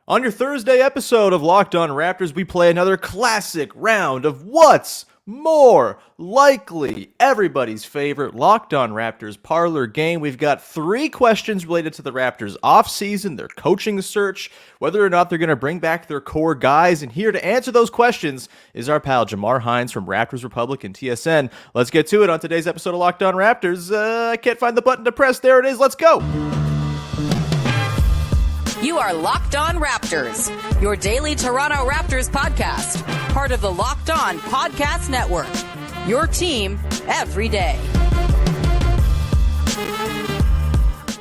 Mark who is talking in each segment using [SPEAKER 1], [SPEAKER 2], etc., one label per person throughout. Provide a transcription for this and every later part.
[SPEAKER 1] On your Thursday episode of Locked On Raptors, we play another classic round of What's More Likely, everybody's favorite Locked On Raptors parlor game. We've got 3 questions related to the Raptors offseason, their coaching search, whether or not they're going to bring back their core guys. And here to answer those questions is our pal Jamar Hinds from Raptors Republic and TSN. Let's get to it on today's episode of Locked On Raptors. I can't find the button to press. There it is. Let's go.
[SPEAKER 2] You are Locked On Raptors, your daily Toronto Raptors podcast, part of the Locked On Podcast Network, your team every day.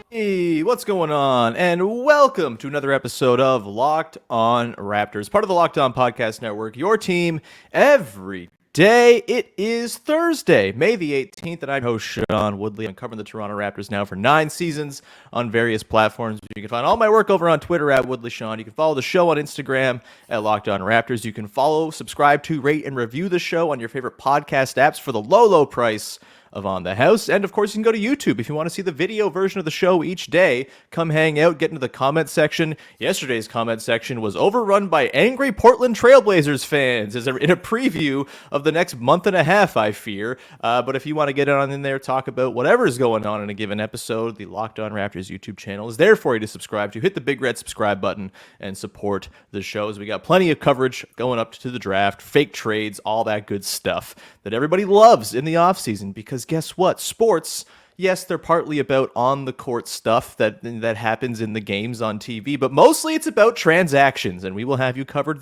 [SPEAKER 1] Hey, what's going on? And welcome to another episode of Locked On Raptors, part of the Locked On Podcast Network, your team every day. It is Thursday, May the 18th, and I'm host Sean Woodley. I'm covering the Toronto Raptors now for 9 seasons on various platforms. You can find all my work over on Twitter at WoodleySean. You can follow the show on Instagram at Locked On Raptors. You can follow, subscribe to, rate, and review the show on your favorite podcast apps for the low price of On the House. And of course, you can go to YouTube if you want to see the video version of the show each day. Come hang out, get into the comment section. Yesterday's comment section was overrun by angry Portland Trailblazers fans in a preview of the next month and a half, I fear. But if you want to get on in there, talk about whatever is going on in a given episode, the Locked On Raptors YouTube channel is there for you to subscribe to. Hit the big red subscribe button and support the shows. We got plenty of coverage going up to the draft, fake trades, all that good stuff that everybody loves in the offseason, because guess what? Sports, yes, they're partly about on-the-court stuff that happens in the games on TV, but mostly it's about transactions, and we will have you covered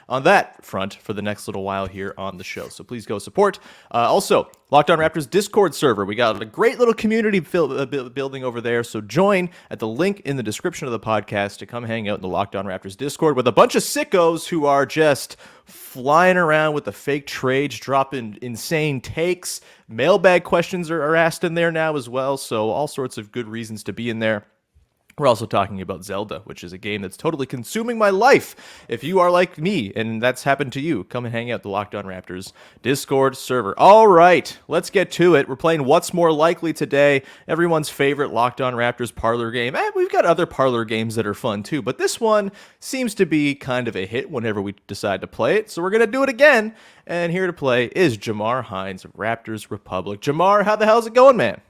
[SPEAKER 1] on that front for the next little while here on the show. So please go support. Also, Locked On Raptors Discord server. We got a great little community building over there, so join at the link in the description of the podcast to come hang out in the Locked On Raptors Discord with a bunch of sickos who are just flying around with the fake trades, dropping insane takes. Mailbag questions are asked in there now as well, so all sorts of good reasons to be in there. We're also talking about Zelda, which is a game that's totally consuming my life. If you are like me and that's happened to you, come and hang out at the Locked On Raptors Discord server. All right, let's get to it. We're playing What's More Likely today, everyone's favorite Locked On Raptors parlor game. We've got other parlor games that are fun too, but this one seems to be kind of a hit whenever we decide to play it, so we're going to do it again. And here to play is Jamar Hinds of Raptors Republic. Jamar, how the hell's it going, man?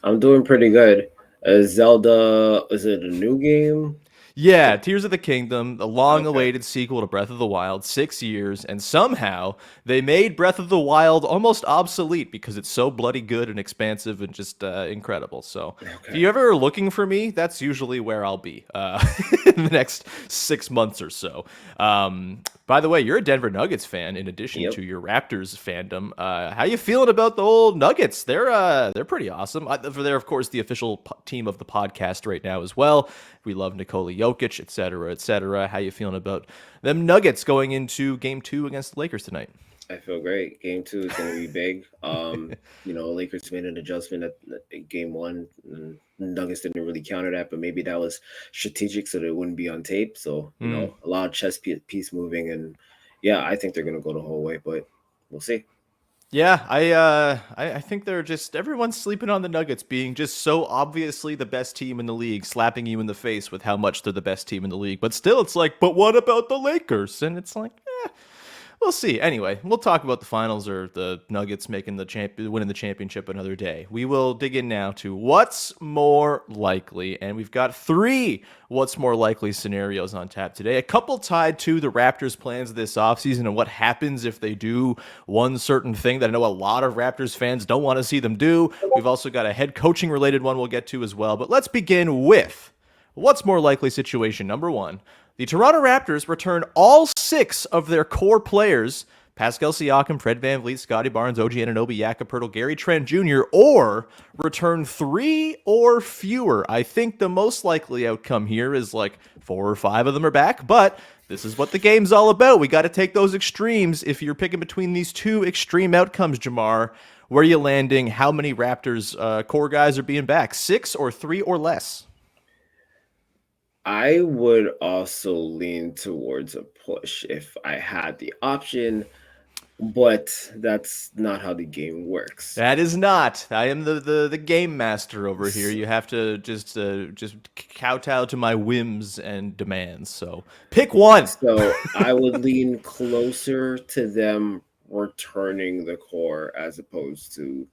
[SPEAKER 3] I'm doing pretty good. Zelda, is it a new game?
[SPEAKER 1] Yeah, Tears of the Kingdom, the long-awaited sequel to Breath of the Wild, 6 years, and somehow they made Breath of the Wild almost obsolete because it's so bloody good and expansive and just incredible. So if you ever are looking for me, that's usually where I'll be in the next 6 months or so. By the way, you're a Denver Nuggets fan in addition to your Raptors fandom. How you feeling about the old Nuggets? They're pretty awesome. They're, of course, the official team of the podcast right now as well. We love Nikola Jokic, et cetera, et cetera. How you feeling about them Nuggets going into Game 2 against the Lakers tonight?
[SPEAKER 3] I feel great. Game 2 is going to be big. Lakers made an adjustment at Game 1. Nuggets didn't really counter that, but maybe that was strategic so that it wouldn't be on tape. So, a lot of chess piece moving. And, yeah, I think they're going to go the whole way, but we'll see.
[SPEAKER 1] Yeah, I think they're just, everyone's sleeping on the Nuggets being just so obviously the best team in the league, slapping you in the face with how much they're the best team in the league. But still, it's like, but what about the Lakers? And it's like, we'll see. Anyway, we'll talk about the finals or the Nuggets winning the championship another day. We will dig in now to what's more likely, and we've got 3 what's more likely scenarios on tap today. A couple tied to the Raptors' plans this offseason and what happens if they do one certain thing that I know a lot of Raptors fans don't want to see them do. We've also got a head coaching related one we'll get to as well. But let's begin with what's more likely situation number 1. The Toronto Raptors return all 6 of their core players, Pascal Siakam, Fred VanVleet, Scottie Barnes, OG Anunoby, Jakob Poeltl, Gary Trent Jr., or return 3 or fewer. I think the most likely outcome here is like 4 or 5 of them are back, but this is what the game's all about. We got to take those extremes. If you're picking between these 2 extreme outcomes, Jamar, where are you landing? How many Raptors core guys are being back? 6 or 3 or less?
[SPEAKER 3] I would also lean towards a push if I had the option. but that's not how the game works.
[SPEAKER 1] That is not. I am the game master over here. You have to just kowtow to my whims and demands. So pick one.
[SPEAKER 3] So I would lean closer to them returning the core as opposed to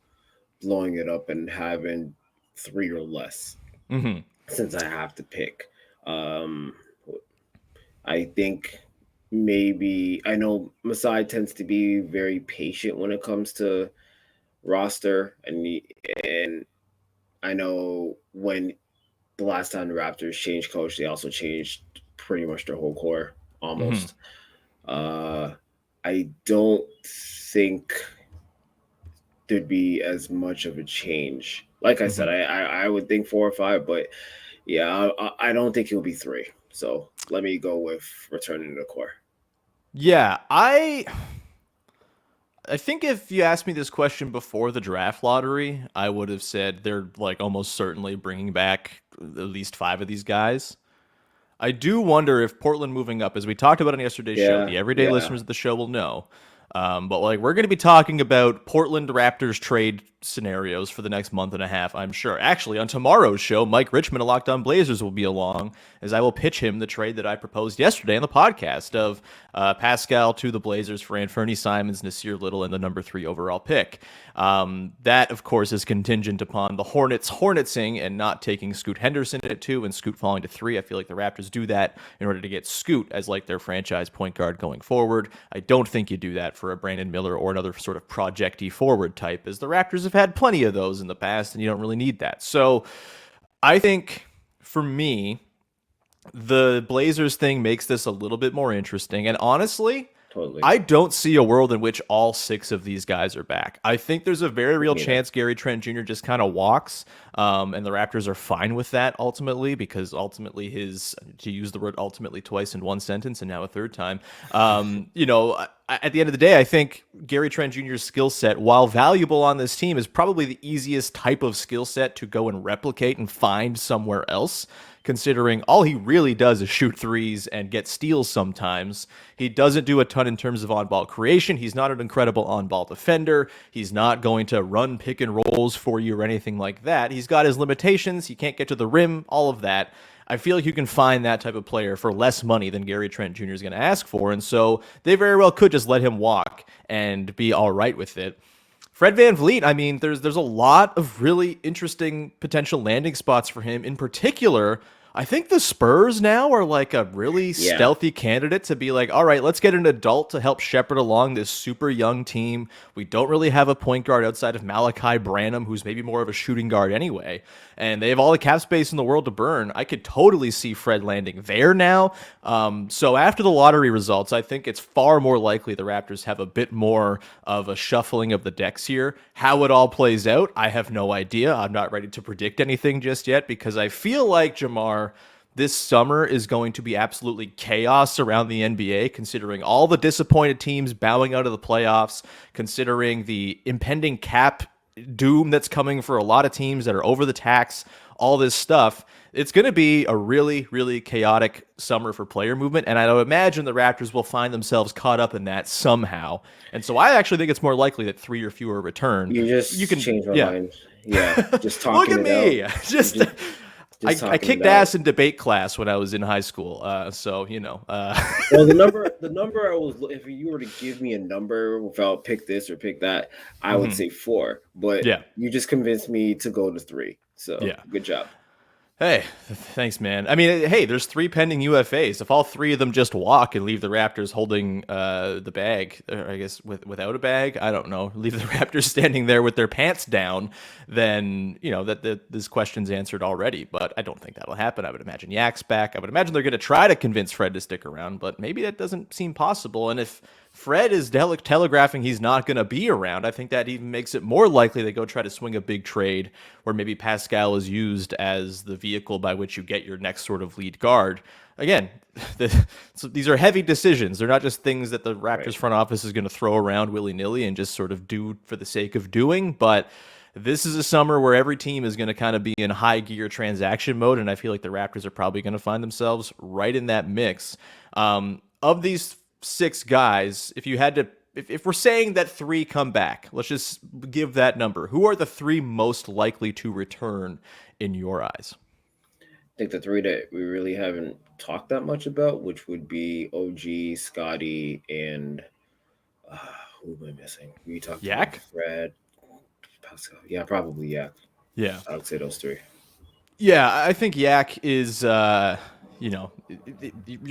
[SPEAKER 3] blowing it up and having 3 or less.
[SPEAKER 1] Mm-hmm.
[SPEAKER 3] Since I have to pick, I think maybe I know Masai tends to be very patient when it comes to roster, and I know when the last time the Raptors changed coach, they also changed pretty much their whole core almost. I don't think there'd be as much of a change. Like I said, I would think 4 or 5, but yeah, I don't think he'll be 3. So let me go with returning to the core.
[SPEAKER 1] Yeah, I think if you asked me this question before the draft lottery, I would have said they're like almost certainly bringing back at least 5 of these guys. I do wonder if Portland moving up, as we talked about on yesterday's show, the everyday listeners of the show will know. But like we're going to be talking about Portland Raptors trade scenarios for the next month and a half, I'm sure. Actually, on tomorrow's show, Mike Richmond of Locked On Blazers will be along as I will pitch him the trade that I proposed yesterday on the podcast of Pascal to the Blazers for Anthony Simons, Nasir Little, and the number 3 overall pick. That, of course, is contingent upon the Hornetsing and not taking Scoot Henderson at 2 and Scoot falling to 3. I feel like the Raptors do that in order to get Scoot as like their franchise point guard going forward. I don't think you do that for a Brandon Miller or another sort of project-y forward type, as the Raptors have had plenty of those in the past, and you don't really need that. So I think, for me, the Blazers thing makes this a little bit more interesting. And honestly,
[SPEAKER 3] Totally.
[SPEAKER 1] I don't see a world in which all 6 of these guys are back. I think there's a very real chance Gary Trent Jr. just kind of walks, and the Raptors are fine with that ultimately, because ultimately to use the word ultimately twice in one sentence and now a third time, at the end of the day, I think Gary Trent Jr.'s skill set, while valuable on this team, is probably the easiest type of skill set to go and replicate and find somewhere else, considering all he really does is shoot threes and get steals sometimes. He doesn't do a ton in terms of on-ball creation. He's not an incredible on-ball defender. He's not going to run pick and rolls for you or anything like that. He's got his limitations. He can't get to the rim, all of that. I feel like you can find that type of player for less money than Gary Trent Jr. is going to ask for, and so they very well could just let him walk and be all right with it. Fred VanVleet, I mean, there's a lot of really interesting potential landing spots for him. In particular, I think the Spurs now are like a really stealthy candidate to be like, all right, let's get an adult to help shepherd along this super young team. We don't really have a point guard outside of Malachi Branham, who's maybe more of a shooting guard anyway. And they have all the cap space in the world to burn. I could totally see Fred landing there now. So after the lottery results, I think it's far more likely the Raptors have a bit more of a shuffling of the decks here. How it all plays out, I have no idea. I'm not ready to predict anything just yet, because I feel like Jamar, this summer is going to be absolutely chaos around the NBA, considering all the disappointed teams bowing out of the playoffs, considering the impending cap doom that's coming for a lot of teams that are over the tax, all this stuff. It's going to be a really, really chaotic summer for player movement, and I would imagine the Raptors will find themselves caught up in that somehow. And so I actually think it's more likely that 3 or fewer return.
[SPEAKER 3] You can change my mind. Yeah, just talking.
[SPEAKER 1] Look at me. I kicked ass in debate class when I was in high school, so you know.
[SPEAKER 3] Well, the number I was, if you were to give me a number without pick this or pick that, I would say 4. But you just convinced me to go to 3. So good job.
[SPEAKER 1] Hey, thanks, man. I mean, hey, there's 3 pending UFAs. If all 3 of them just walk and leave the Raptors holding the bag, or I guess without a bag, I don't know, leave the Raptors standing there with their pants down, then, you know, that this question's answered already. But I don't think that'll happen. I would imagine Yak's back. I would imagine they're going to try to convince Fred to stick around, but maybe that doesn't seem possible. And if Fred is telegraphing he's not going to be around, I think that even makes it more likely they go try to swing a big trade where maybe Pascal is used as the vehicle by which you get your next sort of lead guard. Again, so these are heavy decisions. They're not just things that the Raptors front office is going to throw around willy-nilly and just sort of do for the sake of doing, but this is a summer where every team is going to kind of be in high gear transaction mode, and I feel like the Raptors are probably going to find themselves right in that mix. Of these 6 guys, if you had to if we're saying that 3 come back, let's just give that number. Who are the 3 most likely to return in your eyes?
[SPEAKER 3] I think the 3 that we really haven't talked that much about, which would be OG, Scottie, and uh, who am I missing? We talked about
[SPEAKER 1] Yak?
[SPEAKER 3] Fred, Pascal. Yeah, probably Yak.
[SPEAKER 1] Yeah.
[SPEAKER 3] I would say those 3.
[SPEAKER 1] Yeah, I think Yak is, you're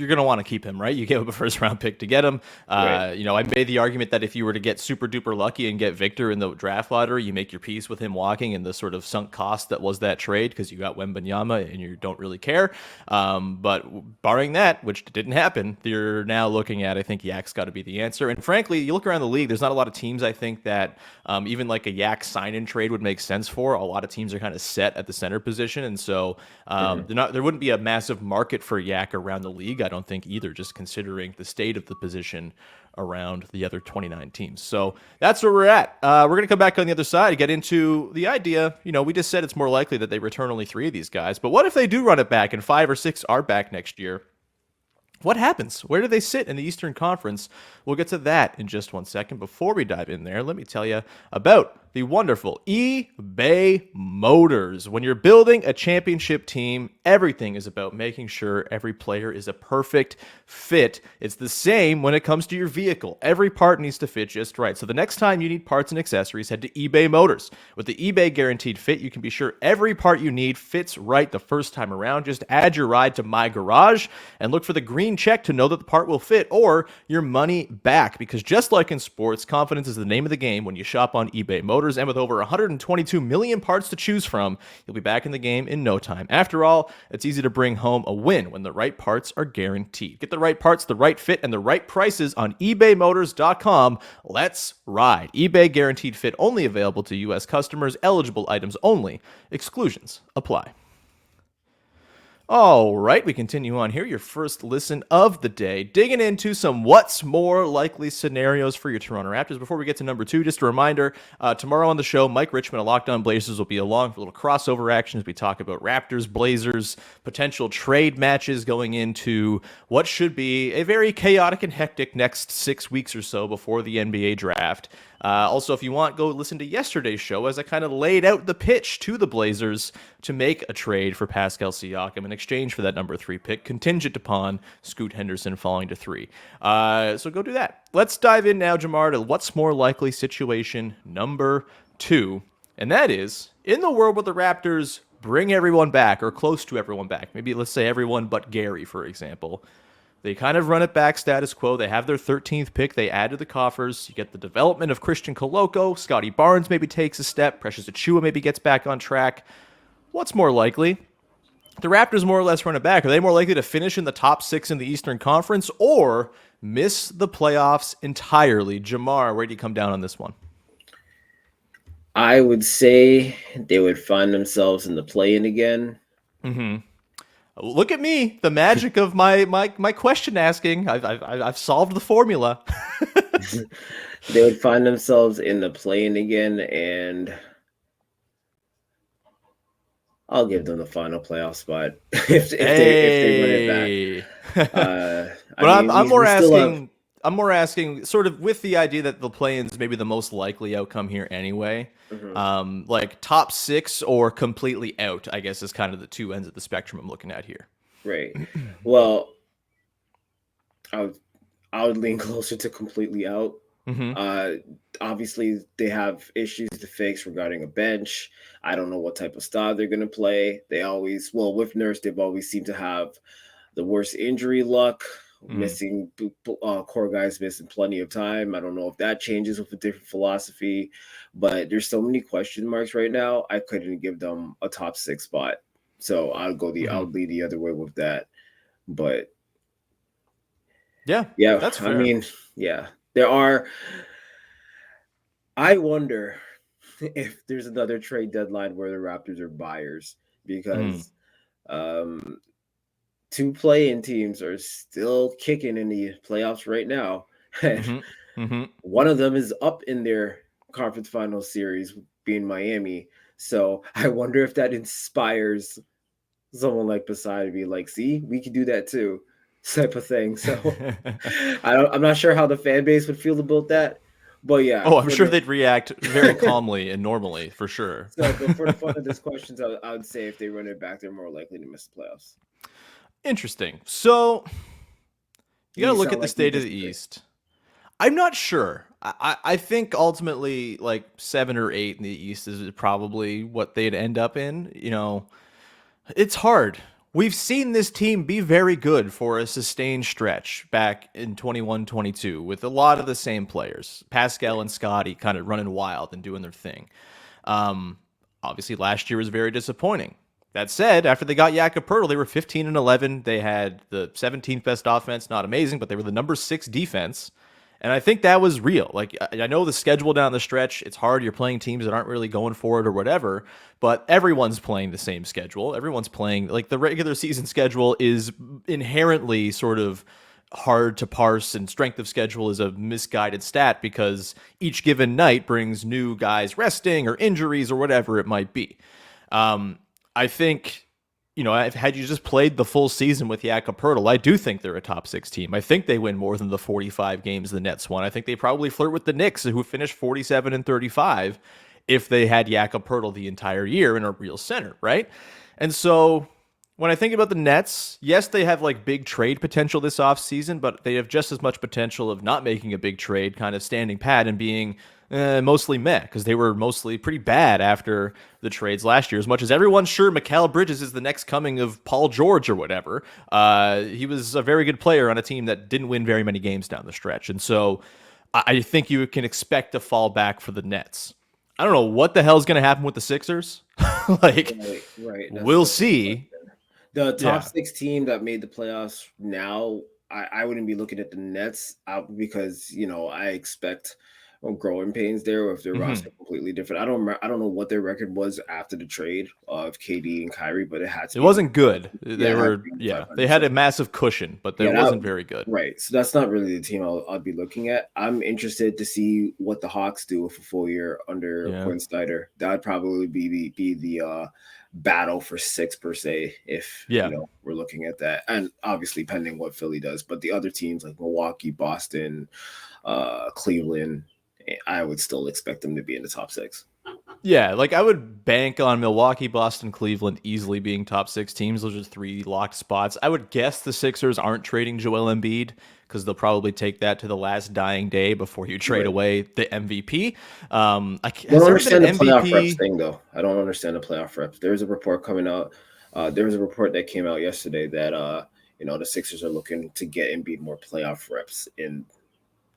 [SPEAKER 1] going to want to keep him, right? You gave up a first round pick to get him.
[SPEAKER 3] Right.
[SPEAKER 1] I made the argument that if you were to get super duper lucky and get Victor in the draft lottery, you make your peace with him walking and the sort of sunk cost that was that trade because you got Wembanyama and you don't really care. But barring that, which didn't happen, you're now looking at, I think Yak's got to be the answer. And frankly, you look around the league, there's not a lot of teams I think that even like a Yak sign-in trade would make sense for. A lot of teams are kind of set at the center position, and so there wouldn't be a massive market for Yak around the league, I don't think either, just considering the state of the position around the other 29 teams. So that's where we're at. We're going to come back on the other side, get into the idea. We just said it's more likely that they return only 3 of these guys, but what if they do run it back and 5 or 6 are back next year? What happens? Where do they sit in the Eastern Conference? We'll get to that in just one second. Before we dive in there, let me tell you about the wonderful eBay Motors. When you're building a championship team, everything is about making sure every player is a perfect fit. It's the same when it comes to your vehicle. Every part needs to fit just right. So the next time you need parts and accessories, head to eBay Motors. With the eBay Guaranteed Fit, you can be sure every part you need fits right the first time around. Just add your ride to My Garage and look for the green check to know that the part will fit, or your money back. Because just like in sports, confidence is the name of the game when you shop on eBay Motors. And with over 122 million parts to choose from, you'll be back in the game in no time. After all, it's easy to bring home a win when the right parts are guaranteed. Get the right parts, the right fit, and the right prices on ebaymotors.com. Let's ride. eBay Guaranteed Fit only available to U.S. customers. Eligible items only. Exclusions apply. All right, we continue on here. Your first listen of the day, digging into some what's more likely scenarios for your Toronto Raptors. Before we get to number 2, just a reminder, tomorrow on the show, Mike Richmond of Locked On Blazers will be along for a little crossover action as we talk about Raptors, Blazers, potential trade matches going into what should be a very chaotic and hectic next 6 weeks or so before the NBA draft. Also, if you want, go listen to yesterday's show as I kind of laid out the pitch to the Blazers to make a trade for Pascal Siakam in exchange for that number 3 pick, contingent upon Scoot Henderson falling to 3. So go do that. Let's dive in now, Jamar, to what's more likely situation number 2. And that is, in the world where the Raptors bring everyone back, or close to everyone back, maybe let's say everyone but Gary, for example, they kind of run it back status quo. They have their 13th pick. They add to the coffers. You get the development of Christian Koloko. Scottie Barnes maybe takes a step. Precious Achiuwa maybe gets back on track. What's more likely? The Raptors more or less run it back. Are they more likely to finish in the top 6 in the Eastern Conference or miss the playoffs entirely? Jamar, where do you come down on this one?
[SPEAKER 3] I would say they would find themselves in the play-in again.
[SPEAKER 1] Mm-hmm. Look at me, the magic of my question asking. I've solved the formula.
[SPEAKER 3] They would find themselves in the play-in again, and I'll give them the final playoff spot if they run it back.
[SPEAKER 1] But I'm more asking, sort of with the idea that the play-in is maybe the most likely outcome here anyway. Mm-hmm. Like top 6 or completely out, I guess, is kind of the 2 ends of the spectrum I'm looking at here.
[SPEAKER 3] Right. Well, I would lean closer to completely out. Mm-hmm. Obviously, they have issues to fix regarding a bench. I don't know what type of style they're going to play. With Nurse, they've always seemed to have the worst injury luck. Missing core guys, missing plenty of time. I don't know if that changes with a different philosophy, but there's so many question marks right now. I couldn't give them a top 6 spot, so I'll lead the other way with that. But yeah,
[SPEAKER 1] that's fair.
[SPEAKER 3] I mean, yeah, there are. I wonder if there's another trade deadline where the Raptors are buyers because. 2 play-in teams are still kicking in the playoffs right now. One of them is up in their conference final series, being Miami. So I wonder if that inspires someone like Pascal to be like, see, we can do that too. type of thing. So I'm not sure how the fan base would feel about that, but yeah,
[SPEAKER 1] Oh, I'm sure they'd react very calmly and normally, for sure.
[SPEAKER 3] but for the fun of this questions, I would say if they run it back, they're more likely to miss the playoffs.
[SPEAKER 1] Interesting. So you got to
[SPEAKER 3] You
[SPEAKER 1] look
[SPEAKER 3] sound
[SPEAKER 1] at the
[SPEAKER 3] like you
[SPEAKER 1] state of the
[SPEAKER 3] disagree.
[SPEAKER 1] East. I'm not sure. I think ultimately like 7 or 8 in the East is probably what they'd end up in. It's hard. We've seen this team be very good for a sustained stretch back in 21-22 with a lot of the same players. Pascal and Scottie kind of running wild and doing their thing. Um, Obviously, last year was very disappointing. That said, after they got Jakob Poeltl, they were 15-11. They had the 17th best offense, not amazing, but they were the number 6 defense. And I think that was real. Like, I know the schedule down the stretch, it's hard. You're playing teams that aren't really going for it or whatever, but everyone's playing the same schedule. Everyone's playing, like, the regular season schedule is inherently sort of hard to parse, and strength of schedule is a misguided stat because each given night brings new guys resting or injuries or whatever it might be. I think, had you just played the full season with Jakob Poeltl, I do think they're a top 6 team. I think they win more than the 45 games the Nets won. I think they probably flirt with the Knicks, who finished 47-35, if they had Jakob Poeltl the entire year in a real center, right? And so when I think about the Nets, yes, they have like big trade potential this offseason, but they have just as much potential of not making a big trade, kind of standing pat and being mostly meh, because they were mostly pretty bad after the trades last year. As much as everyone's sure Mikal Bridges is the next coming of Paul George or whatever, he was a very good player on a team that didn't win very many games down the stretch. And so I think you can expect a fall back for the Nets. I don't know what the hell is going to happen with the Sixers.
[SPEAKER 3] Right.
[SPEAKER 1] We'll see.
[SPEAKER 3] The top 6 team that made the playoffs now, I wouldn't be looking at the Nets out because I expect growing pains there if their roster completely different. I don't know what their record was after the trade of KD and Kyrie, but it had to.
[SPEAKER 1] It wasn't good.
[SPEAKER 3] Yeah,
[SPEAKER 1] They had a massive cushion, but it wasn't very good.
[SPEAKER 3] Right. So that's not really the team I'll be looking at. I'm interested to see what the Hawks do with a full year under Quinn Snyder. That would probably be the battle for 6 per se if we're looking at that, and obviously pending what Philly does. But the other teams like Milwaukee, Boston, Cleveland, I would still expect them to be in the top 6.
[SPEAKER 1] Yeah, like I would bank on Milwaukee, Boston, Cleveland easily being top 6 teams. Those are 3 locked spots. I would guess the Sixers aren't trading Joel Embiid because they'll probably take that to the last dying day before you trade away the MVP.
[SPEAKER 3] I don't understand the playoff reps thing, though. I don't understand the playoff reps. There's a report coming out. There was a report that came out yesterday that the Sixers are looking to get Embiid more playoff reps in,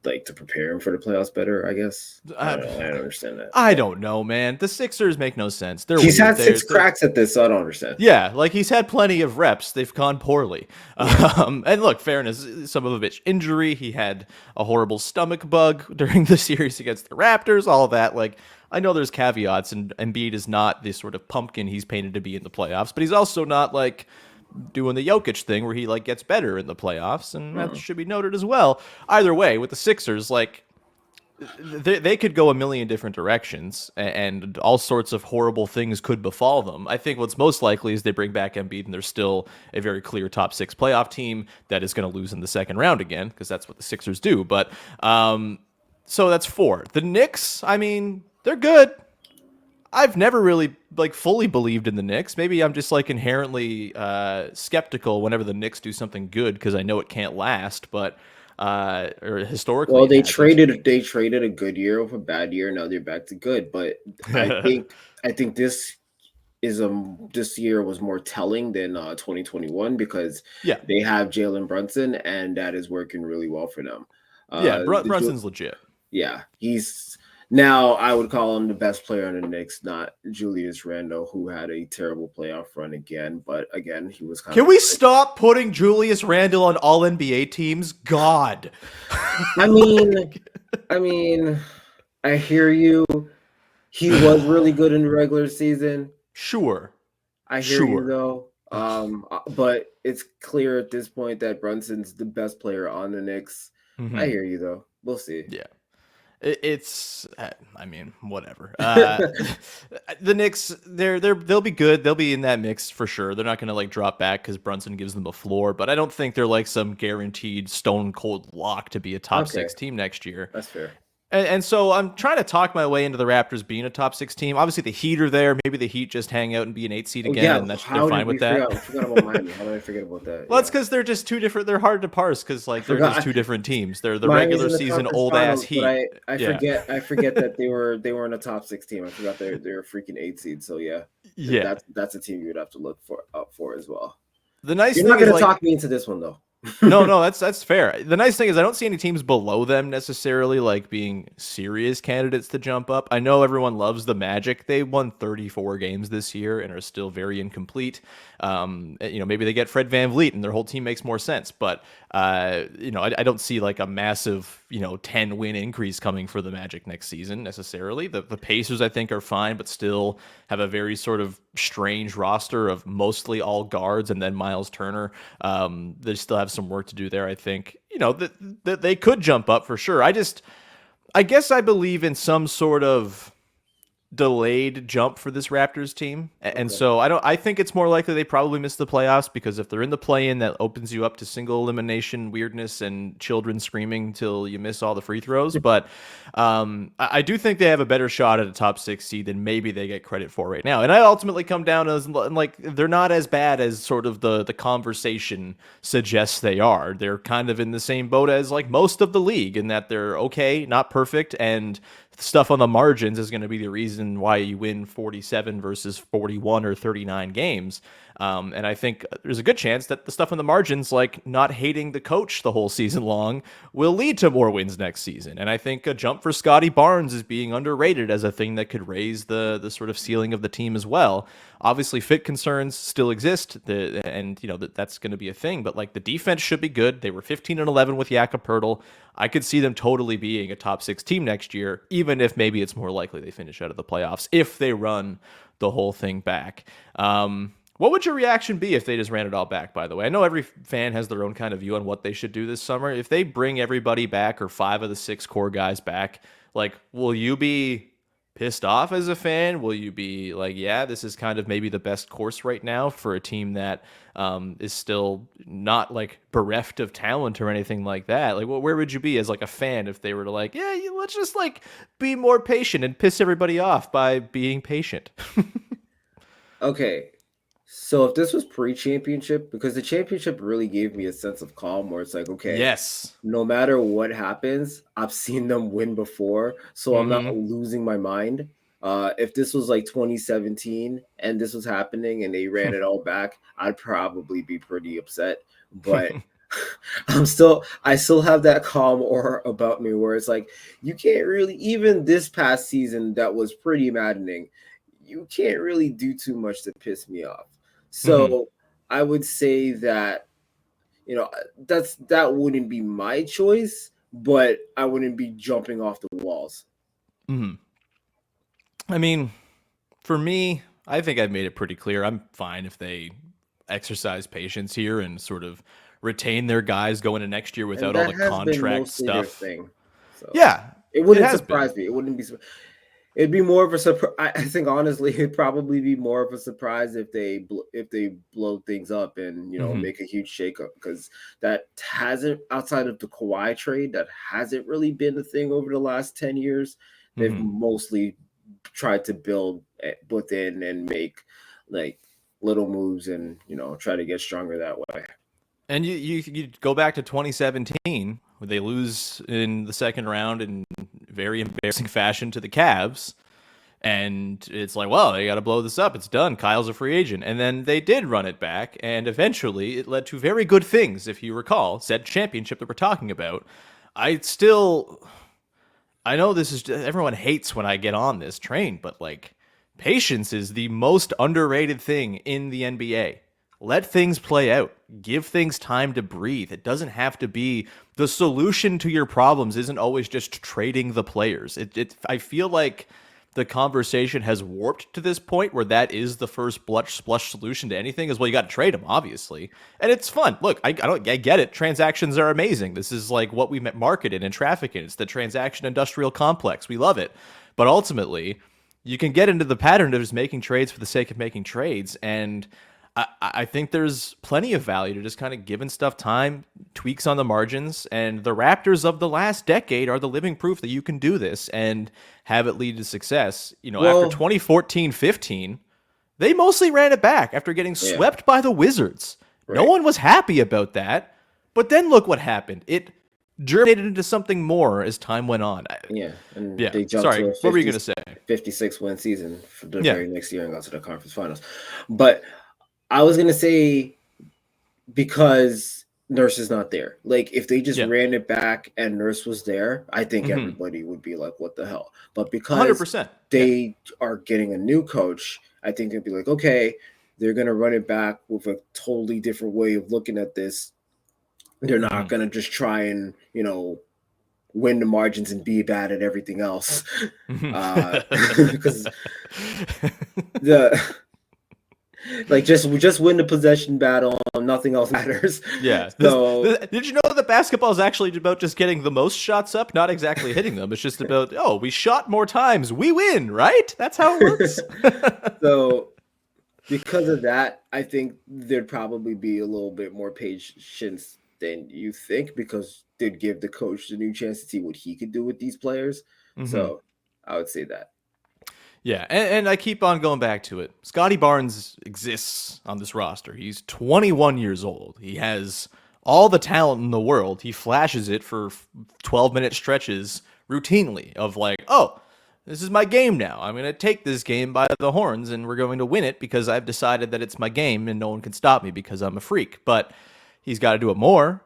[SPEAKER 3] like, to prepare him for the playoffs better, I guess. I don't understand that.
[SPEAKER 1] I don't know, man. The Sixers make no sense.
[SPEAKER 3] He's had 6 cracks at this, so I don't understand.
[SPEAKER 1] Yeah, like he's had plenty of reps. They've gone poorly. And look, fairness, some of it injury. He had a horrible stomach bug during the series against the Raptors, all of that. Like, I know there's caveats, and Embiid is not the sort of pumpkin he's painted to be in the playoffs, but he's also not like doing the Jokic thing where he like gets better in the playoffs, and that should be noted as well. Either way, with the Sixers, like they could go a million different directions, and all sorts of horrible things could befall them. I think what's most likely is they bring back Embiid, and they're still a very clear top 6 playoff team that is going to lose in the second round again, because that's what the Sixers do. But so that's 4. The Knicks, I mean, they're good. I've never really like fully believed in the Knicks. Maybe I'm just like inherently skeptical whenever the Knicks do something good because I know it can't last. But or historically,
[SPEAKER 3] well, they traded a good year with a bad year. Now they're back to good. But I think this year was more telling than 2021 because they have Jalen Brunson, and that is working really well for them.
[SPEAKER 1] Brunson's legit.
[SPEAKER 3] Yeah, now, I would call him the best player on the Knicks, not Julius Randle, who had a terrible playoff run again. But again, he was kind of...
[SPEAKER 1] Can we stop putting Julius Randle on all NBA teams? God.
[SPEAKER 3] I mean, I hear you. He was really good in the regular season.
[SPEAKER 1] Sure.
[SPEAKER 3] I hear you, though. But it's clear at this point that Brunson's the best player on the Knicks. I hear you, though. We'll see.
[SPEAKER 1] Yeah. I mean, whatever. The Knicks, they'll be good. They'll be in that mix for sure. They're not going to like drop back because Brunson gives them a floor, but I don't think they're like some guaranteed stone cold lock to be a top
[SPEAKER 3] Okay,
[SPEAKER 1] 6 team next year.
[SPEAKER 3] that's fair.
[SPEAKER 1] And so I'm trying to talk my way into the Raptors being a top 6 team. Obviously, the Heat are there. Maybe the Heat just hang out and be an 8 seed
[SPEAKER 3] Oh
[SPEAKER 1] again,
[SPEAKER 3] yeah,
[SPEAKER 1] and they're fine with that.
[SPEAKER 3] I forgot about Miami. How did I forget about that?
[SPEAKER 1] Well, it's because they're just two different. They're hard to parse because like they're
[SPEAKER 3] Forgot.
[SPEAKER 1] just two different teams. They're the
[SPEAKER 3] Miami's
[SPEAKER 1] regular
[SPEAKER 3] in the
[SPEAKER 1] season
[SPEAKER 3] conference
[SPEAKER 1] old ass
[SPEAKER 3] finals,
[SPEAKER 1] Heat.
[SPEAKER 3] but I
[SPEAKER 1] Yeah.
[SPEAKER 3] forget that they were in a top 6 team. I forgot they're a freaking 8 seed. So yeah,
[SPEAKER 1] Yeah.
[SPEAKER 3] that's a team you would have to look for up for as well.
[SPEAKER 1] The nice
[SPEAKER 3] You're
[SPEAKER 1] thing
[SPEAKER 3] not
[SPEAKER 1] is
[SPEAKER 3] going to
[SPEAKER 1] like
[SPEAKER 3] talk me into this one though.
[SPEAKER 1] no, that's fair. The nice thing is I don't see any teams below them necessarily like being serious candidates to jump up. I know everyone loves the Magic. They won 34 games this year and are still very incomplete. Maybe they get Fred VanVleet and their whole team makes more sense. But I don't see like a massive 10 win increase coming for the Magic next season necessarily. The Pacers I think are fine, but still have a very sort of strange roster of mostly all guards and then Miles Turner. They still have some work to do there. I think that they could jump up for sure. I guess I believe in some sort of delayed jump for this Raptors team. And
[SPEAKER 3] Okay.
[SPEAKER 1] so I think it's more likely they probably miss the playoffs because if they're in the play-in, that opens you up to single elimination weirdness and children screaming till you miss all the free throws. But I do think they have a better shot at a top 6 seed than maybe they get credit for right now. And I ultimately come down as like they're not as bad as sort of the conversation suggests they are. They're kind of in the same boat as like most of the league in that they're okay, not perfect, and stuff on the margins is going to be the reason why you win 47 versus 41 or 39 games. And I think there's a good chance that the stuff on the margins, like not hating the coach the whole season long, will lead to more wins next season. And I think a jump for Scottie Barnes is being underrated as a thing that could raise the sort of ceiling of the team as well. Obviously, fit concerns still exist, that's going to be a thing. But like the defense should be good. They were 15-11 with Jakob Poeltl. I could see them totally being a top 6 team next year, even if maybe it's more likely they finish out of the playoffs if they run the whole thing back. What would your reaction be if they just ran it all back, by the way? I know every fan has their own kind of view on what they should do this summer. If they bring everybody back or 5 of the 6 core guys back, like, will you be pissed off as a fan? Will you be like, yeah, this is kind of maybe the best course right now for a team that is still not like bereft of talent or anything like that? Like, where would you be as like a fan if they were to like, yeah, let's just like be more patient and piss everybody off by being patient?
[SPEAKER 3] Okay. So if this was pre-championship, because the championship really gave me a sense of calm where it's like, okay,
[SPEAKER 1] Yes.
[SPEAKER 3] no matter what happens, I've seen them win before, so I'm not losing my mind. If this was like 2017 and this was happening and they ran it all back, I'd probably be pretty upset. But I still have that calm aura about me where it's like, you can't really, even this past season that was pretty maddening, you can't really do too much to piss me off. So I would say that, that wouldn't be my choice, but I wouldn't be jumping off the walls.
[SPEAKER 1] I mean, for me, I think I've made it pretty clear. I'm fine if they exercise patience here and sort of retain their guys going into next year without all the contract stuff.
[SPEAKER 3] Thing. So
[SPEAKER 1] Yeah,
[SPEAKER 3] it wouldn't
[SPEAKER 1] has
[SPEAKER 3] surprise me. It wouldn't be. It'd be more of a surprise. I think honestly, it'd probably be more of a surprise if they blow things up and make a huge shakeup, because that hasn't, outside of the Kawhi trade, that hasn't really been a thing over the last 10 years. They've mostly tried to build within and make like little moves and try to get stronger that way.
[SPEAKER 1] And you go back to 2017, where they lose in the second round in very embarrassing fashion to the Cavs. And it's like, well, they got to blow this up. It's done. Kyle's a free agent. And then they did run it back. And eventually it led to very good things, if you recall, said championship that we're talking about. I know this is, everyone hates when I get on this train, but like, patience is the most underrated thing in the NBA. Let things play out. Give things time to breathe. It doesn't have to be the solution to your problems. Isn't always just trading the players. I feel like the conversation has warped to this point where that is the first blush solution to anything is, well, you got to trade him, obviously. And it's fun. Look, I get it. Transactions are amazing. This is like what we market in and traffic in. It's the transaction industrial complex. We love it. But ultimately, you can get into the pattern of just making trades for the sake of making trades. And I think there's plenty of value to just kind of giving stuff time, tweaks on the margins. And the Raptors of the last decade are the living proof that you can do this and have it lead to success. After 2014-15, they mostly ran it back after getting swept by the Wizards. Right. No one was happy about that. But then look what happened. It germinated into something more as time went on.
[SPEAKER 3] They jumped
[SPEAKER 1] to what were you going to say?
[SPEAKER 3] 56-win season for the very next year and got to the conference finals. But I was going to say because Nurse is not there. Like, if they just ran it back and Nurse was there, I think everybody would be like, what the hell? But because
[SPEAKER 1] 100%.
[SPEAKER 3] They are getting a new coach, I think they'd be like, okay, they're going to run it back with a totally different way of looking at this. They're not going to just try and, win the margins and be bad at everything else. Because just win the possession battle. Nothing else matters.
[SPEAKER 1] Yeah.
[SPEAKER 3] So,
[SPEAKER 1] did you know that basketball is actually about just getting the most shots up, not exactly hitting them? It's just about, we shot more times, we win, right? That's how it works.
[SPEAKER 3] So, because of that, I think there'd probably be a little bit more patience than you think, because they'd give the coach the new chance to see what he could do with these players. So, I would say that.
[SPEAKER 1] Yeah, and I keep on going back to it. Scottie Barnes exists on this roster. He's 21 years old. He has all the talent in the world. He flashes it for 12-minute stretches routinely of like, this is my game now. I'm going to take this game by the horns, and we're going to win it because I've decided that it's my game and no one can stop me because I'm a freak. But he's got to do it more.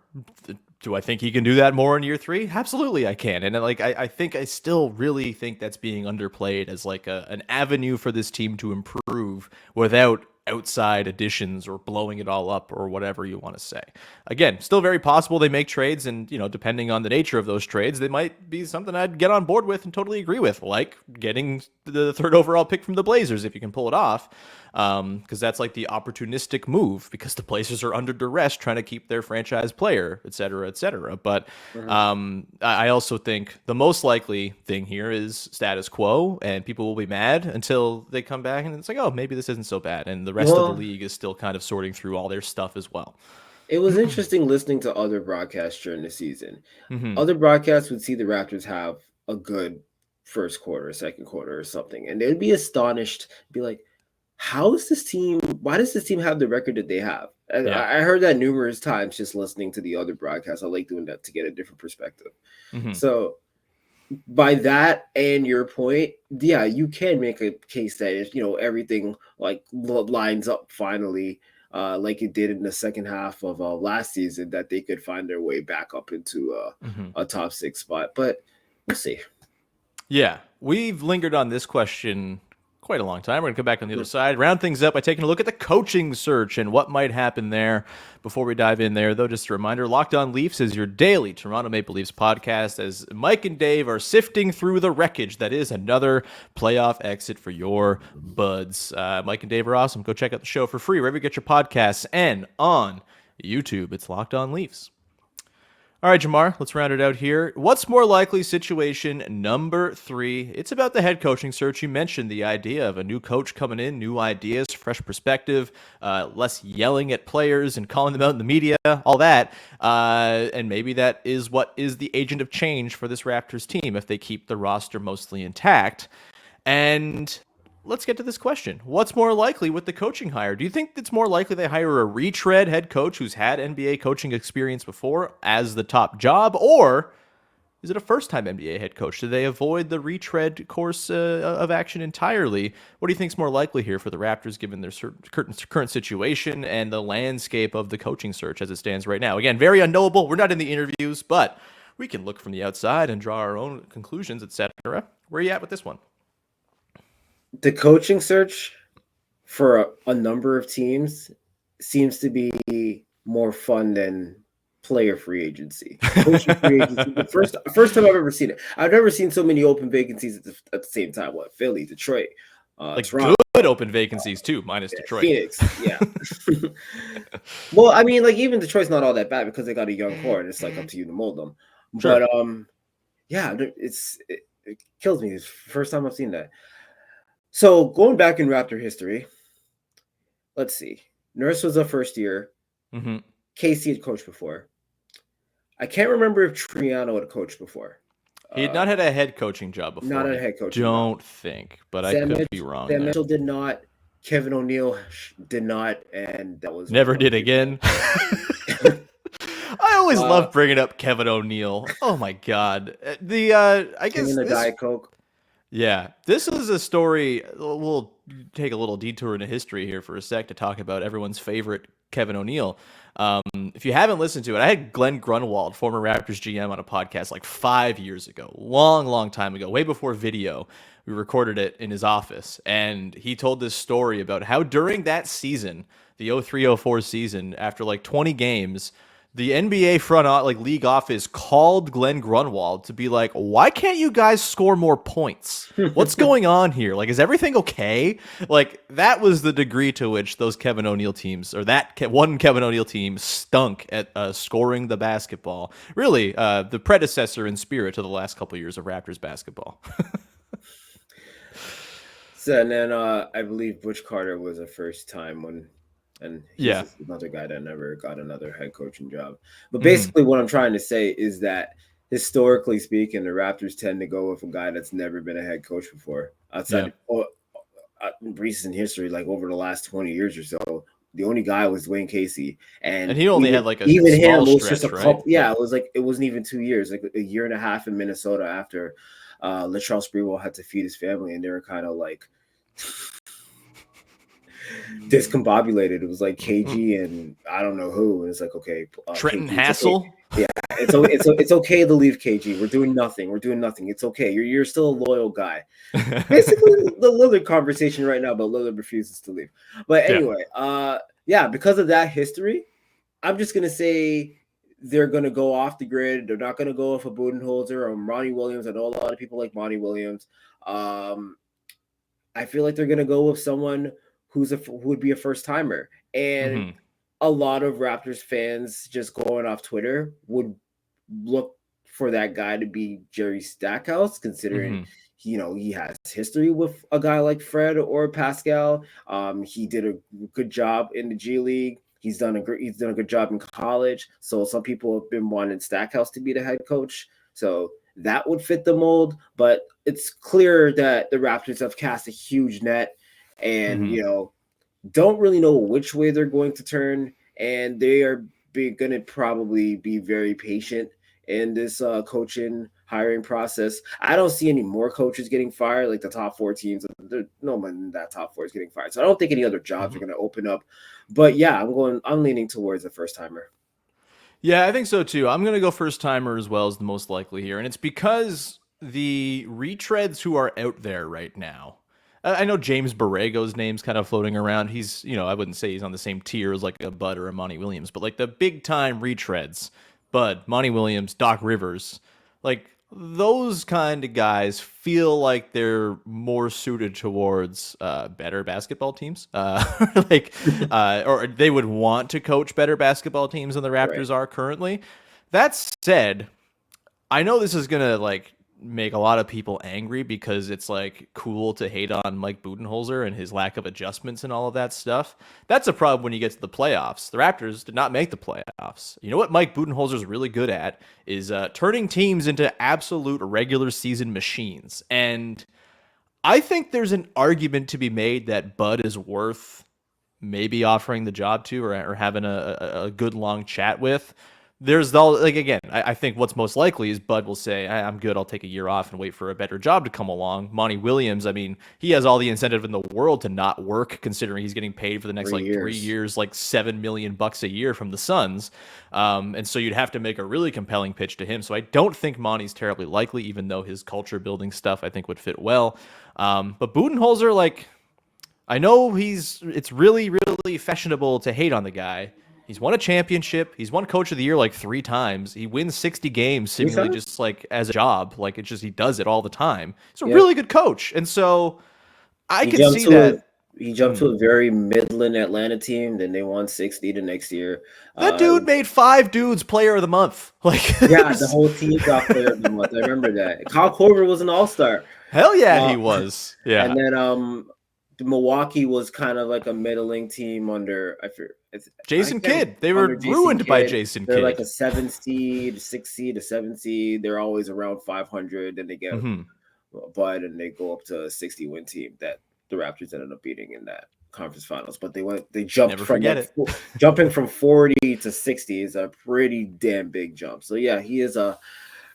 [SPEAKER 1] Do I think he can do that more in year 3? Absolutely, I can. And I still really think that's being underplayed as like an avenue for this team to improve without outside additions or blowing it all up or whatever you want to say. Again, still very possible they make trades, and depending on the nature of those trades, they might be something I'd get on board with and totally agree with, like getting the 3rd overall pick from the Blazers if you can pull it off. Because that's like the opportunistic move, because the Blazers are under duress trying to keep their franchise player, et cetera, et cetera. But I also think the most likely thing here is status quo, and people will be mad until they come back and it's like, maybe this isn't so bad. And the rest of the league is still kind of sorting through all their stuff as well.
[SPEAKER 3] It was interesting listening to other broadcasts during the season. Other broadcasts would see the Raptors have a good first quarter, second quarter or something, and they'd be astonished, be like, why does this team have the record that they have? I heard that numerous times just listening to the other broadcasts. I like doing that to get a different perspective. So by that and your point, you can make a case that if everything like lines up finally, like it did in the second half of last season, that they could find their way back up into a top 6 spot. But we'll see.
[SPEAKER 1] Yeah, we've lingered on this question quite a long time. We're going to come back on the other side, round things up by taking a look at the coaching search and what might happen there. Before we dive in there, though, just a reminder, Locked On Leafs is your daily Toronto Maple Leafs podcast as Mike and Dave are sifting through the wreckage that is another playoff exit for your buds. Mike and Dave are awesome. Go check out the show for free wherever you get your podcasts, and on YouTube, it's Locked On Leafs. All right, Jamar, let's round it out here. What's more likely situation number 3? It's about the head coaching search. You mentioned the idea of a new coach coming in, new ideas, fresh perspective, less yelling at players and calling them out in the media, all that. And maybe that is what is the agent of change for this Raptors team if they keep the roster mostly intact. And let's get to this question. What's more likely with the coaching hire? Do you think it's more likely they hire a retread head coach who's had NBA coaching experience before as the top job, or is it a first-time NBA head coach? Do they avoid the retread course of action entirely? What do you think is more likely here for the Raptors, given their current situation and the landscape of the coaching search as it stands right now? Again, very unknowable. We're not in the interviews, but we can look from the outside and draw our own conclusions, etc. Where are you at with this one?
[SPEAKER 3] The coaching search for a number of teams seems to be more fun than player free agency, coaching free agency. The first time I've ever seen it. I've never seen so many open vacancies at the same time. What, Philly, Detroit,
[SPEAKER 1] like
[SPEAKER 3] Toronto,
[SPEAKER 1] good open vacancies too, minus Detroit.
[SPEAKER 3] Phoenix. Yeah. Well, I mean, like even Detroit's not all that bad because they got a young core, and it's like up to you to mold them.
[SPEAKER 1] Sure.
[SPEAKER 3] But yeah, it kills me. It's the first time I've seen that. So going back in Raptor history, let's see. Nurse was a first year.
[SPEAKER 1] Mm-hmm.
[SPEAKER 3] Casey had coached before. I can't remember if Triano had coached before.
[SPEAKER 1] He had not had a head coaching job before.
[SPEAKER 3] Not a head coaching
[SPEAKER 1] job. Think, but I could be wrong.
[SPEAKER 3] Sam Mitchell did not. Kevin O'Neill did not, and that was
[SPEAKER 1] never did again. I always love bringing up Kevin O'Neill. Oh my god, I guess
[SPEAKER 3] the Diet Coke.
[SPEAKER 1] Yeah, this is a story. We'll take a little detour into history here for a sec to talk about everyone's favorite Kevin O'Neill. If you haven't listened to it, I had Glenn Grunwald, former Raptors GM, on a podcast like 5 years ago, long time ago, way before video. We recorded it in his office, and he told this story about how during that season, the 03-04 season, after like 20 games, the NBA league office called Glenn Grunwald to be like, why can't you guys score more points? What's going on here? Like, is everything okay? Like, that was the degree to which those Kevin O'Neill teams, or that one Kevin O'Neill team, stunk at scoring the basketball. Really, the predecessor in spirit to the last couple of years of Raptors basketball.
[SPEAKER 3] So, and then I believe Butch Carter was a first time one. And he's another guy that never got another head coaching job. But basically what I'm trying to say is that historically speaking, the Raptors tend to go with a guy that's never been a head coach before. Outside recent history, like over the last 20 years or so, the only guy was Dwayne Casey. And
[SPEAKER 1] he only had like a
[SPEAKER 3] even
[SPEAKER 1] small
[SPEAKER 3] him was
[SPEAKER 1] stretch,
[SPEAKER 3] just a couple. Yeah, it was like it wasn't even 2 years, like a year and a half in Minnesota after Latrell Sprewell had to feed his family, and they were kind of like discombobulated. It was like KG and I don't know who. And it's like, okay,
[SPEAKER 1] Trenton
[SPEAKER 3] KG,
[SPEAKER 1] Hassel.
[SPEAKER 3] Okay. Yeah, it's okay to leave KG. We're doing nothing. It's okay. You're still a loyal guy. Basically, the Lillard conversation right now, but Lillard refuses to leave. But anyway, because of that history, I'm just gonna say they're gonna go off the grid. They're not gonna go off a Budenholzer or Monty Williams. I know a lot of people like Monty Williams. I feel like they're gonna go with someone who would be a first timer, and a lot of Raptors fans just going off Twitter would look for that guy to be Jerry Stackhouse, considering he has history with a guy like Fred or Pascal. He did a good job in the G League. He's done a good job in college. So some people have been wanting Stackhouse to be the head coach. So that would fit the mold, but it's clear that the Raptors have cast a huge net. And, don't really know which way they're going to turn. And they are going to probably be very patient in this coaching hiring process. I don't see any more coaches getting fired, like the top four teams. No one in that top four is getting fired. So I don't think any other jobs are going to open up. But yeah, I'm leaning towards a first timer.
[SPEAKER 1] Yeah, I think so too. I'm going to go first timer as well as the most likely here. And it's because the retreads who are out there right now, I know James Borrego's name's kind of floating around. He's, I wouldn't say he's on the same tier as like a Bud or a Monty Williams, but like the big time retreads, Bud, Monty Williams, Doc Rivers, like those kind of guys feel like they're more suited towards better basketball teams, or they would want to coach better basketball teams than the Raptors are currently. That said, I know this is gonna like make a lot of people angry because it's like cool to hate on Mike Budenholzer and his lack of adjustments and all of that stuff. That's a problem when you get to the playoffs. The Raptors did not make the playoffs. You know what Mike Budenholzer is really good at is turning teams into absolute regular season machines. And I think there's an argument to be made that Bud is worth maybe offering the job to or having a good long chat with. There's I think what's most likely is Bud will say, I'm good, I'll take a year off and wait for a better job to come along. Monty Williams, I mean, he has all the incentive in the world to not work, considering he's getting paid for the next 3 years, like $7 million a year from the Suns. And so you'd have to make a really compelling pitch to him. So I don't think Monty's terribly likely, even though his culture building stuff I think would fit well. But Budenholzer, I know it's really, really fashionable to hate on the guy. He's won a championship. He's won Coach of the Year like 3 times. He wins 60 games seemingly just like as a job. Like it's just he does it all the time. He's a really good coach, and so I can see that.
[SPEAKER 3] He jumped to a very Midland Atlanta team. Then they won 60 the next year.
[SPEAKER 1] That dude made 5 dudes Player of the Month. Like
[SPEAKER 3] the whole team got Player of the Month. I remember that. Kyle Korver was an All-Star.
[SPEAKER 1] Hell yeah, he was. Yeah,
[SPEAKER 3] and then Milwaukee was kind of like a middling team under
[SPEAKER 1] Jason Kidd. They were ruined by Jason Kidd.
[SPEAKER 3] They're like a 7 seed, 6 seed, a 7 seed. They're always around 500, and they get Bud, and they go up to a 60-win team that the Raptors ended up beating in that conference finals. But they jumped jumping from 40 to 60 is a pretty damn big jump. So yeah, he is a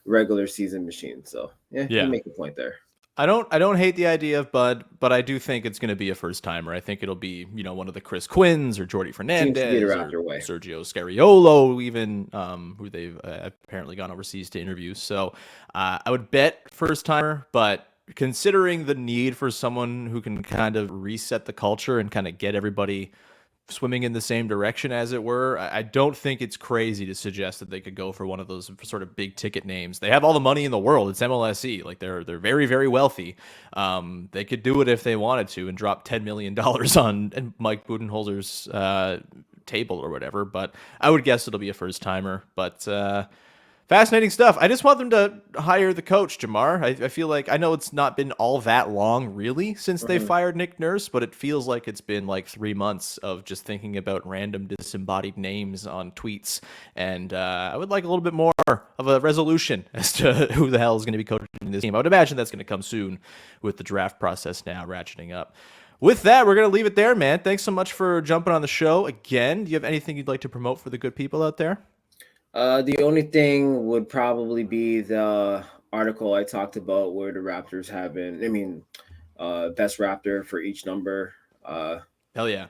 [SPEAKER 3] regular season machine. So yeah. You make a point there.
[SPEAKER 1] I don't hate the idea of Bud, but I do think it's going to be a first timer. I think it'll be, one of the Chris Quinns or Jordy Fernandez or Sergio Scariolo, even who they've apparently gone overseas to interview. So I would bet first timer, but considering the need for someone who can kind of reset the culture and kind of get everybody swimming in the same direction, as it were, I don't think it's crazy to suggest that they could go for one of those sort of big ticket names. They have all the money in the world. It's MLSE. Like they're very, very wealthy. They could do it if they wanted to and drop $10 million on Mike Budenholzer's table or whatever. But I would guess it'll be a first timer. But fascinating stuff. I just want them to hire the coach, Jamar. I feel like, I know it's not been all that long, really, since they fired Nick Nurse, but it feels like it's been like 3 months of just thinking about random disembodied names on tweets. And I would like a little bit more of a resolution as to who the hell is going to be coaching this team. I would imagine that's going to come soon with the draft process now ratcheting up. With that, we're going to leave it there, man. Thanks so much for jumping on the show again. Do you have anything you'd like to promote for the good people out there?
[SPEAKER 3] The only thing would probably be the article I talked about where the Raptors have been, best Raptor for each number.
[SPEAKER 1] Hell yeah.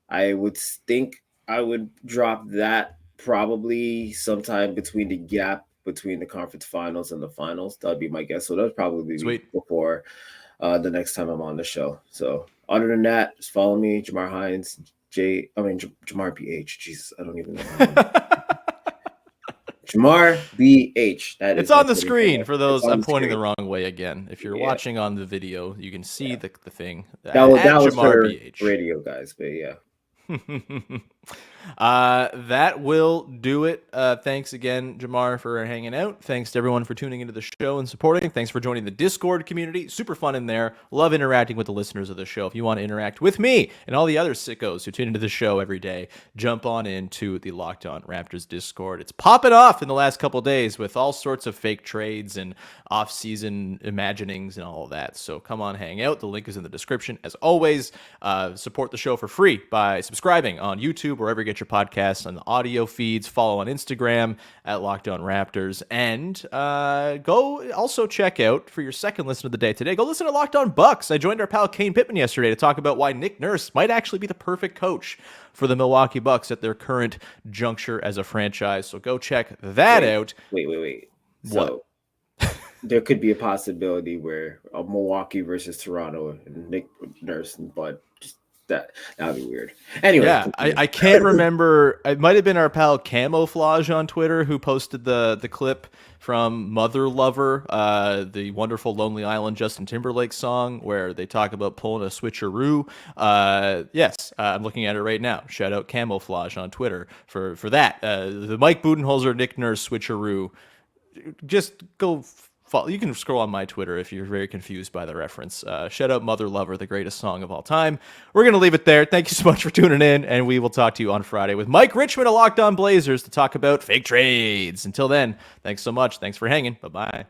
[SPEAKER 3] I would think I would drop that probably sometime between the gap between the conference finals and the finals. That would be my guess. So that would probably be before the next time I'm on the show. So other than that, just follow me, Jamar Heinz, Jamar PH. Jesus, I don't even know. Jamar BH.
[SPEAKER 1] It's on the screen for those. I'm pointing the wrong way again. If you're watching on the video, you can see the thing.
[SPEAKER 3] That was for BH. Radio guys, but yeah.
[SPEAKER 1] That will do it. Thanks again, Jamar, for hanging out. Thanks to everyone for tuning into the show and supporting. Thanks for joining the Discord community. Super fun in there. Love interacting with the listeners of the show. If you want to interact with me and all the other sickos who tune into the show every day, jump on into the Locked On Raptors Discord. It's popping off in the last couple days with all sorts of fake trades and off-season imaginings and all of that. So come on, hang out. The link is in the description. As always, support the show for free by subscribing on YouTube, wherever you get your podcasts, on the audio feeds. Follow on Instagram at Locked On Raptors, and go also check out, for your second listen of the day today, go listen to Locked On Bucks. I joined our pal Kane Pittman yesterday to talk about why Nick Nurse might actually be the perfect coach for the Milwaukee Bucks at their current juncture as a franchise. So go check that out.
[SPEAKER 3] Wait. So there could be a possibility where a Milwaukee versus Toronto and Nick Nurse and Bud. That would be weird. Anyway,
[SPEAKER 1] yeah, I can't remember. It might have been our pal Camouflage on Twitter who posted the clip from Mother Lover, the wonderful Lonely Island Justin Timberlake song, where they talk about pulling a switcheroo. Yes, I'm looking at it right now. Shout out Camouflage on Twitter for that. The Mike Budenholzer, Nick Nurse switcheroo. Just go follow. You can scroll on my Twitter if you're very confused by the reference. Shout out Mother Lover, the greatest song of all time. We're going to leave it there. Thank you so much for tuning in, and we will talk to you on Friday with Mike Richmond of Locked On Blazers to talk about fake trades. Until then, thanks so much. Thanks for hanging. Bye-bye.